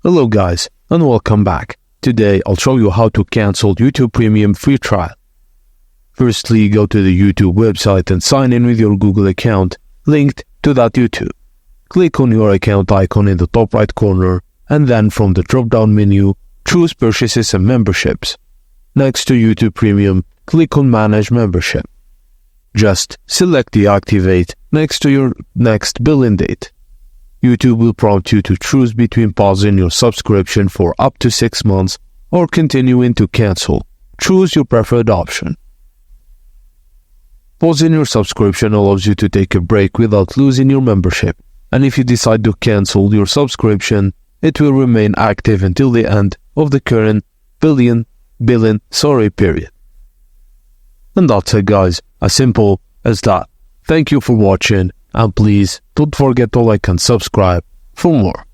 Hello guys, and welcome back. Today I'll show you how to cancel YouTube Premium free trial. Firstly, go to the YouTube website and sign in with your Google account linked to that YouTube. Click on your account icon in the top right corner, and then from the drop-down menu, choose Purchases and Memberships. Next to YouTube Premium, click on Manage Membership. Just select Deactivate next to your next billing date. YouTube will prompt you to choose between pausing your subscription for up to 6 months or continuing to cancel. Choose your preferred option. Pausing your subscription allows you to take a break without losing your membership, and if you decide to cancel your subscription, it will remain active until the end of the current billing period. And that's it guys, as simple as that. Thank you for watching, and please don't forget to like and subscribe for more.